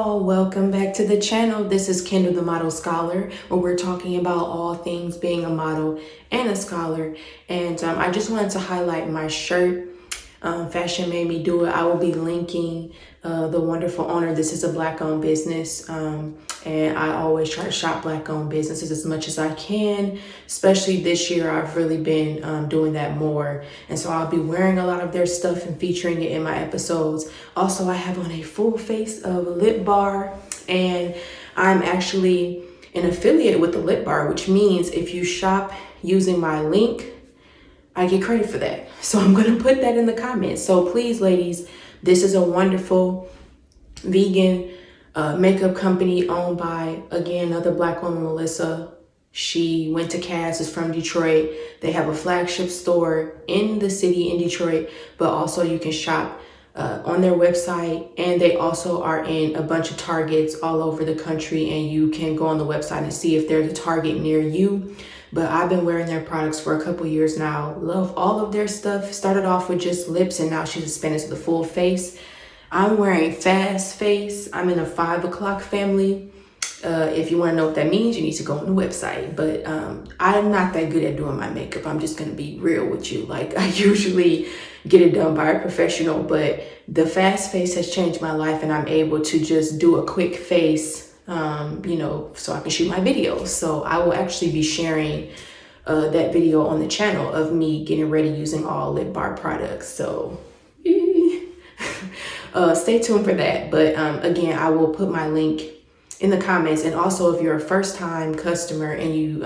y'all, welcome back to the channel. This is Kendall the Model Scholar, where we're talking about all things being a model and a scholar. And I just wanted to highlight my shirt. Fashion made me do it. I will be linking the wonderful owner. This is a Black-owned business, and I always try to shop Black-owned businesses as much as I can. Especially this year, I've really been doing that more, and so I'll be wearing a lot of their stuff and featuring it in my episodes. Also, I have on a full face of Lip Bar, and I'm actually an affiliate with the Lip Bar, which means if you shop using my link, I get credit for that. So I'm going to put that in the comments. So please, ladies, this is a wonderful vegan makeup company owned by, again, another Black woman, Melissa. She went to Cass, is from Detroit. They have a flagship store in the city in Detroit, but also you can shop on their website, and they also are in a bunch of Targets all over the country, and you can go on the website and see if there's a Target near you. But I've been wearing their products for a couple years now. Love all of their stuff. Started off with just lips, and now she's expanded to the full face. I'm wearing fast face. I'm in a 5 o'clock family. If you want to know what that means, you need to go on the website. But I'm not that good at doing my makeup. I'm just going to be real with you. Like, I usually get it done by a professional, but the fast face has changed my life, and I'm able to just do a quick face, so I can shoot my videos. So I will actually be sharing that video on the channel of me getting ready using all Lip Bar products. So stay tuned for that. But again, I will put my link in the comments. And also, if you're a first-time customer and you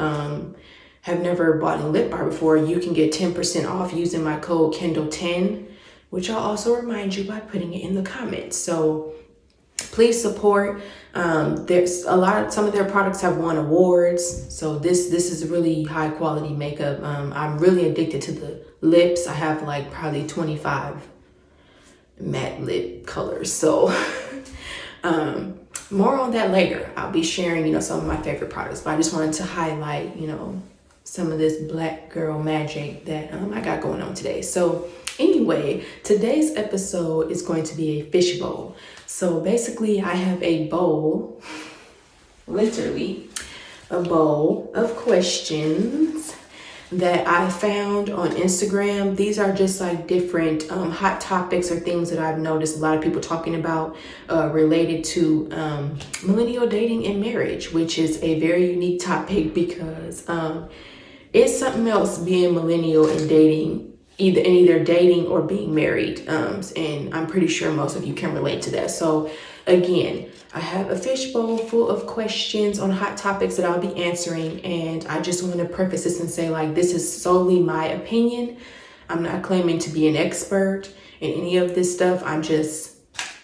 have never bought a Lip Bar before, you can get 10% off using my code KendallTheModelScholar, which I'll also remind you by putting it in the comments. So please support. There's some of their products have won awards. So this is really high quality makeup. I'm really addicted to the lips. I have like probably 25 matte lip colors. So more on that later. I'll be sharing, some of my favorite products, but I just wanted to highlight, some of this Black girl magic that I got going on today. So anyway, today's episode is going to be a fishbowl. So basically, I have a bowl, literally a bowl of questions that I found on Instagram. These are just like different hot topics or things that I've noticed a lot of people talking about related to millennial dating and marriage, which is a very unique topic because it's something else being millennial and dating, either dating or being married, and I'm pretty sure most of you can relate to that. So again, I have a fishbowl full of questions on hot topics that I'll be answering, and I just want to preface this and say, like, this is solely my opinion. I'm not claiming to be an expert in any of this stuff. I'm just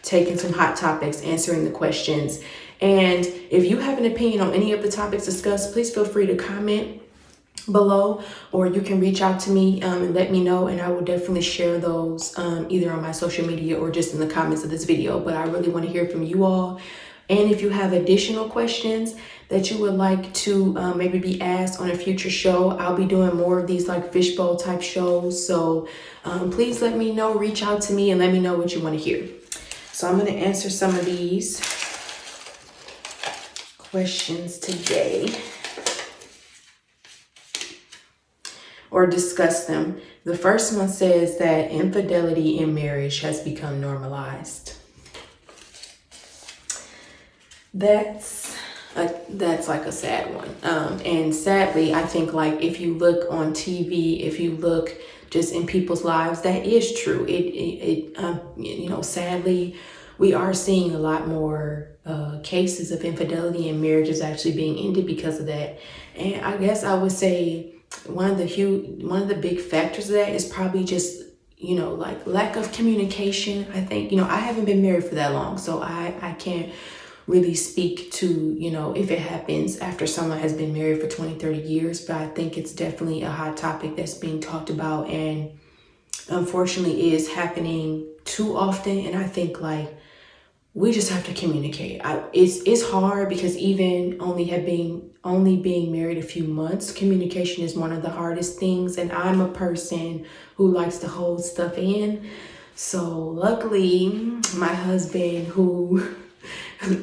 taking some hot topics, answering the questions. And if you have an opinion on any of the topics discussed, please feel free to comment below, or you can reach out to me and let me know, and I will definitely share those either on my social media or just in the comments of this video. But I really want to hear from you all, and if you have additional questions that you would like to maybe be asked on a future show, I'll be doing more of these like fishbowl type shows. So please let me know, reach out to me, and let me know what you want to hear. So I'm going to answer some of these questions today, or discuss them. The first one says that infidelity in marriage has become normalized. That's like a sad one. And sadly, I think like if you look on TV, if you look just in people's lives, that is true. Sadly, we are seeing a lot more cases of infidelity and marriages actually being ended because of that. And I guess I would say one of the big factors of that is probably just, like lack of communication. I think, I haven't been married for that long, so I can't really speak to, if it happens after someone has been married for 20, 30 years, but I think it's definitely a hot topic that's being talked about, and unfortunately is happening too often. And I think like we just have to communicate. It's hard because even only being married a few months, communication is one of the hardest things. And I'm a person who likes to hold stuff in. So luckily, my husband, who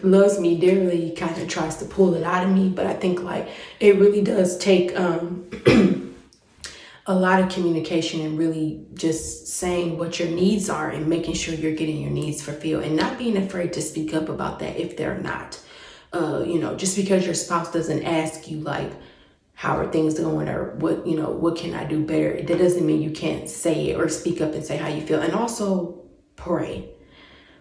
loves me dearly kind of tries to pull it out of me. But I think like it really does take a lot of communication and really just saying what your needs are and making sure you're getting your needs fulfilled and not being afraid to speak up about that if they're not. Just because your spouse doesn't ask you like, how are things going, or what can I do better? That doesn't mean you can't say it or speak up and say how you feel. And also pray.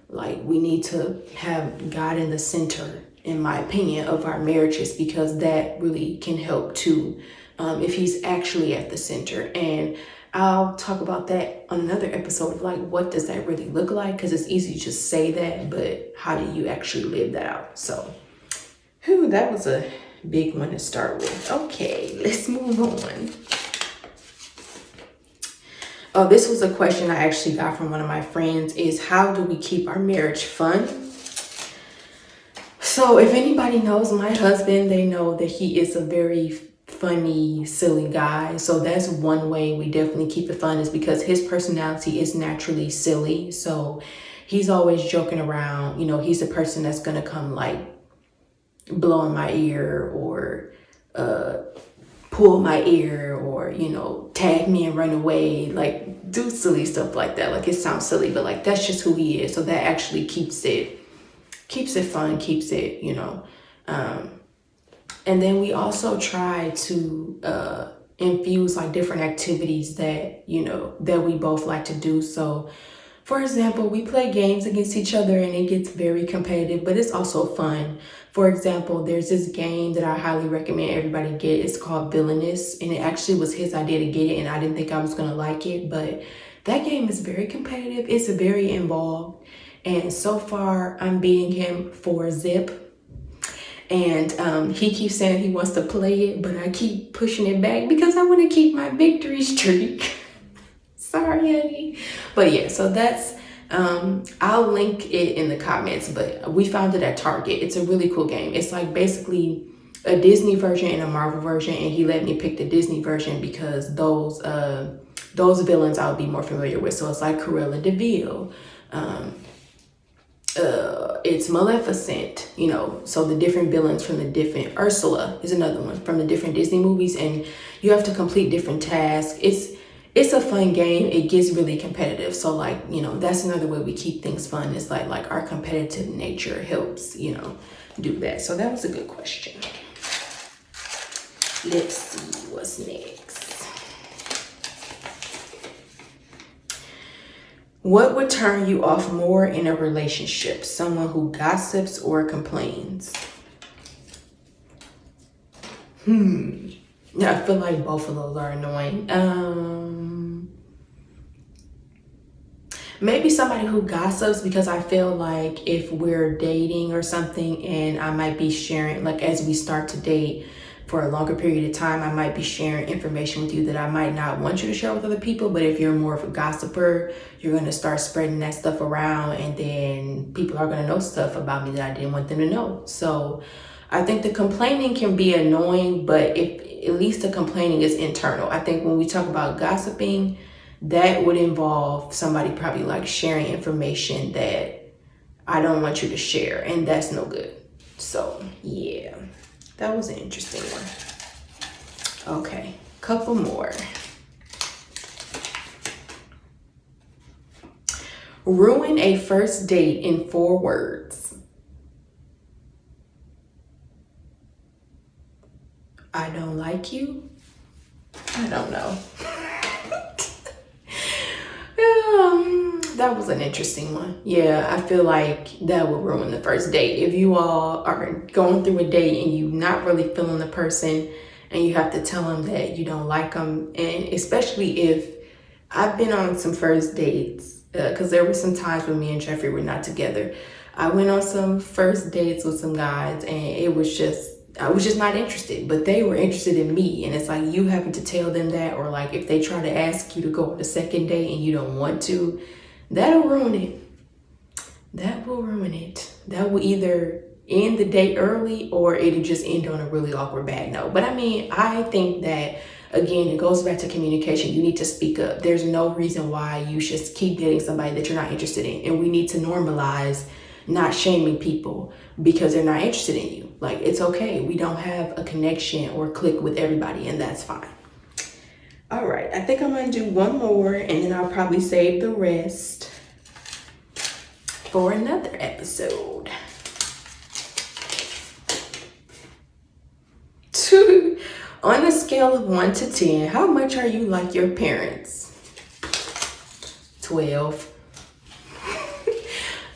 Like, we need to have God in the center, in my opinion, of our marriages, because that really can help too, if he's actually at the center. And I'll talk about that on another episode of like, what does that really look like? Because it's easy to just say that, but how do you actually live that out? So, that was a big one to start with. Okay, let's move on. Oh, this was a question I actually got from one of my friends, is how do we keep our marriage fun? So if anybody knows my husband, they know that he is a very funny, silly guy. So that's one way we definitely keep it fun, is because his personality is naturally silly. So he's always joking around. He's the person that's going to come like blow in my ear or pull my ear or, tag me and run away, like do silly stuff like that. Like, it sounds silly, but like that's just who he is. So that actually keeps it fun, keeps it, and then we also try to infuse like different activities that, that we both like to do. So for example, we play games against each other and it gets very competitive, but it's also fun. For example, there's this game that I highly recommend everybody get. It's called Villainous, and it actually was his idea to get it, and I didn't think I was going to like it, but that game is very competitive. It's very involved, and so far I'm beating him 4-0. And he keeps saying he wants to play it, but I keep pushing it back because I want to keep my victory streak. Sorry, honey. But yeah, so that's, I'll link it in the comments, but we found it at Target. It's a really cool game. It's like basically a Disney version and a Marvel version, and he let me pick the Disney version because those villains I would be more familiar with. So it's like Cruella de Vil, it's Maleficent, so the different villains from the different, Ursula is another one from the different Disney movies, and you have to complete different tasks. It's a fun game. It gets really competitive. So like, that's another way we keep things fun. It's like our competitive nature helps, do that. So that was a good question. Let's see what's next. What would turn you off more in a relationship? Someone who gossips or complains? Yeah, I feel like both of those are annoying. Maybe somebody who gossips, because I feel like if we're dating or something and I might be sharing, like as we start to date for a longer period of time, I might be sharing information with you that I might not want you to share with other people. But if you're more of a gossiper, you're going to start spreading that stuff around, and then people are going to know stuff about me that I didn't want them to know. So I think the complaining can be annoying, but if at least the complaining is internal. I think when we talk about gossiping, that would involve somebody probably like sharing information that I don't want you to share, and that's no good. So yeah, that was an interesting one. Okay, couple more. Ruin a first date in 4 words. I don't like you. I don't know. That was an interesting one. Yeah, I feel like that would ruin the first date. If you all are going through a date and you're not really feeling the person and you have to tell them that you don't like them, and especially if I've been on some first dates, because there were some times when me and Jeffrey were not together. I went on some first dates with some guys, and I was just not interested, but they were interested in me. And it's like, you having to tell them that, or like if they try to ask you to go on a second date and you don't want to, that'll ruin it. That will ruin it. That will either end the date early or it'll just end on a really awkward bad note. But I mean, I think that, again, it goes back to communication. You need to speak up. There's no reason why you should keep dating somebody that you're not interested in. And we need to normalize not shaming people because they're not interested in you. Like, it's okay. We don't have a connection or click with everybody, and that's fine. All right, I think I'm gonna do one more, and then I'll probably save the rest for another episode. On a scale of 1 to 10, how much are you like your parents? 12.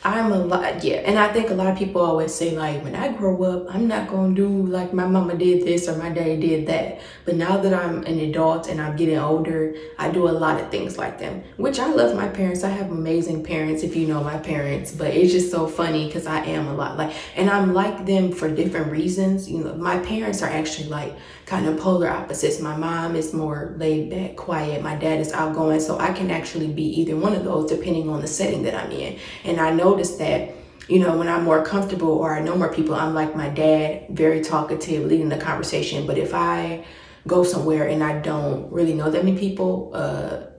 I'm a lot, yeah. And I think a lot of people always say, like, when I grow up, I'm not gonna do like my mama did this or my daddy did that. But now that I'm an adult and I'm getting older, I do a lot of things like them, which I love my parents. I have amazing parents, if you know my parents, but it's just so funny because I am a lot like, and I'm like them for different reasons. You know, my parents are actually like kind of polar opposites. My mom is more laid back, quiet. My dad is outgoing. So I can actually be either one of those depending on the setting that I'm in. And I noticed that, you know, when I'm more comfortable or I know more people, I'm like my dad, very talkative, leading the conversation. But if I go somewhere and I don't really know that many people,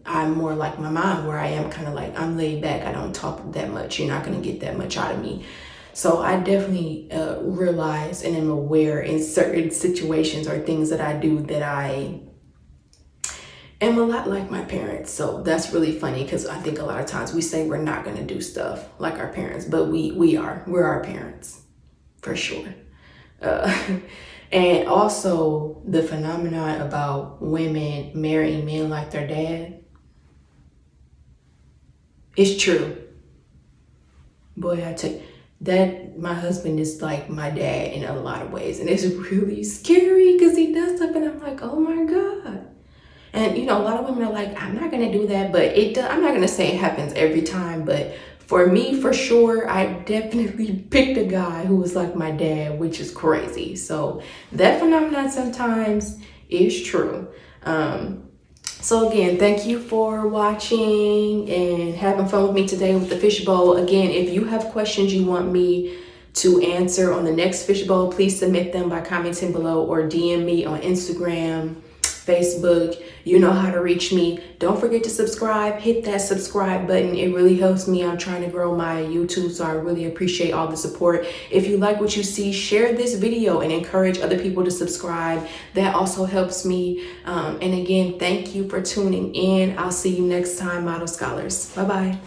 I'm more like my mom, where I am kind of like, I'm laid back. I don't talk that much. You're not going to get that much out of me. So I definitely realize and am aware in certain situations or things that I do that I am a lot like my parents. So that's really funny because I think a lot of times we say we're not going to do stuff like our parents, but we are. We're our parents for sure. And also the phenomenon about women marrying men like their dad. It's true. Boy, I tell you, that my husband is like my dad in a lot of ways. And it's really scary because he does stuff and I'm like, oh my God. And, you know, a lot of women are like, I'm not going to do that. But I'm not going to say it happens every time. But for me, for sure, I definitely picked a guy who was like my dad, which is crazy. So that phenomenon sometimes is true. So again, thank you for watching and having fun with me today with the Fishbowl. Again, if you have questions you want me to answer on the next Fishbowl, please submit them by commenting below or DM me on Instagram, Facebook. You know how to reach me. Don't forget to subscribe. Hit that subscribe button. It really helps me. I'm trying to grow my YouTube, so I really appreciate all the support. If you like what you see, share this video and encourage other people to subscribe. That also helps me. And again, thank you for tuning in. I'll see you next time, Model Scholars. Bye-bye.